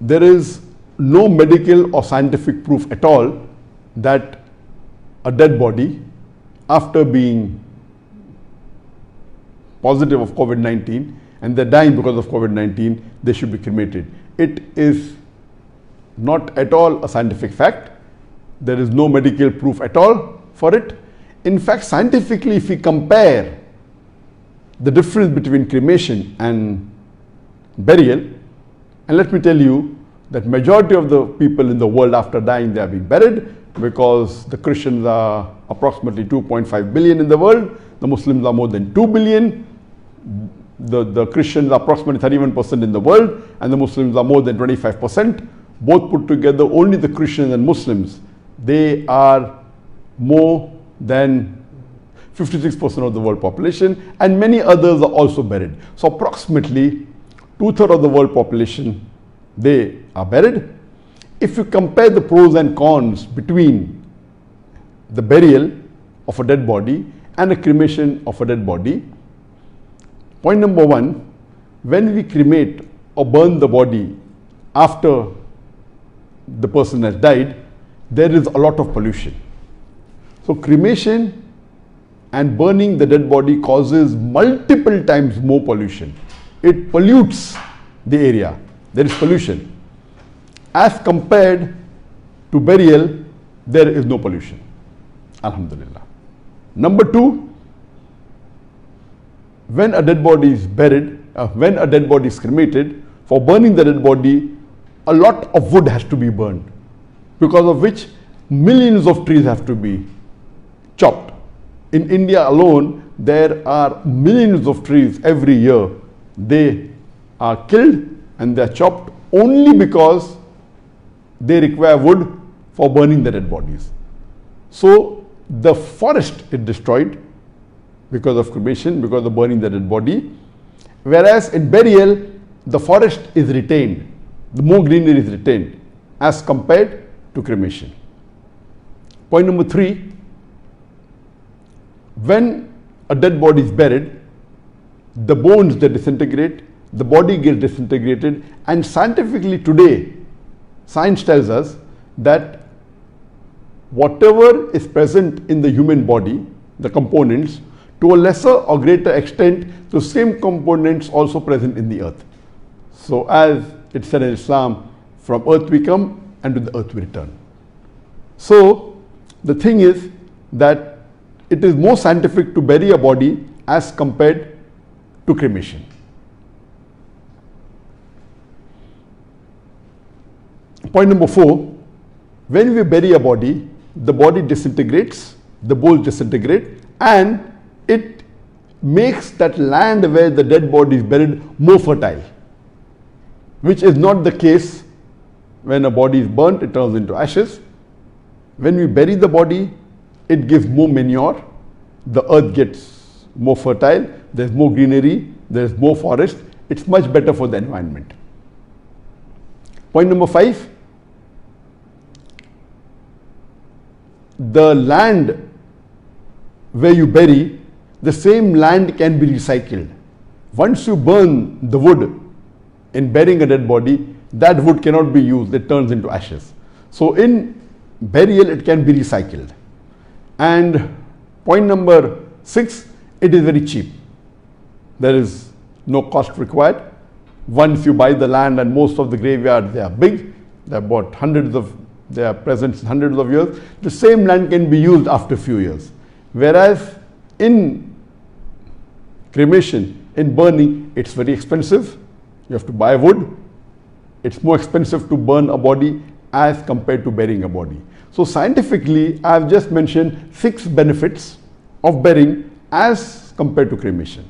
there is no medical or scientific proof at all that a dead body, after being positive of COVID-19 and they're dying because of COVID-19, they should be cremated. It is not at all a scientific fact. There is no medical proof at all for it. In fact, scientifically, if we compare the difference between cremation and burial, and let me tell you that majority of the people in the world after dying, they are being buried, because the Christians are approximately 2.5 billion in the world, the Muslims are more than 2 billion, the Christians are approximately 31% in the world, and the Muslims are more than 25%. Both put together, only the Christians and Muslims, they are more than 56% of the world population, and many others are also buried. So approximately 2/3 of the world population, they are buried. If you compare the pros and cons between the burial of a dead body and a cremation of a dead body, point number one, when we cremate or burn the body after the person has died, there is a lot of pollution. So cremation and burning the dead body causes multiple times more pollution. It pollutes the area. There is pollution. As compared to burial, there is no pollution. Alhamdulillah. Number two, when a dead body is buried, when a dead body is cremated, for burning the dead body, a lot of wood has to be burned, because of which millions of trees have to be chopped. In India alone, there are millions of trees every year. They are killed and they are chopped only because they require wood for burning the dead bodies. So the forest is destroyed because of cremation, because of burning the dead body. Whereas in burial, the forest is retained, the more greenery is retained as compared to cremation. Point number three, when a dead body is buried, the bones, they disintegrate, the body gets disintegrated, and scientifically today, science tells us that whatever is present in the human body, the components, to a lesser or greater extent, the same components also present in the earth. So as it said in Islam, from earth we come and to the earth we return. So the thing is that it is more scientific to bury a body as compared to cremation. Point number four, when we bury a body, the body disintegrates, the bones disintegrate, and it makes that land where the dead body is buried more fertile, which is not the case when a body is burnt, it turns into ashes. When we bury the body, it gives more manure, the earth gets more fertile, there's more greenery, there's more forest, it's much better for the environment. Point number five, the land where you bury, the same land can be recycled. Once you burn the wood in burying a dead body, that wood cannot be used, it turns into ashes. So in burial, it can be recycled. And point number six, it is very cheap. There is no cost required. Once you buy the land, and most of the graveyards, they are big, they are about they are present hundreds of years, the same land can be used after a few years. Whereas in cremation, in burning, it's very expensive. You have to buy wood. It's more expensive to burn a body as compared to burying a body. So scientifically, I have just mentioned 6 benefits of burying as compared to cremation.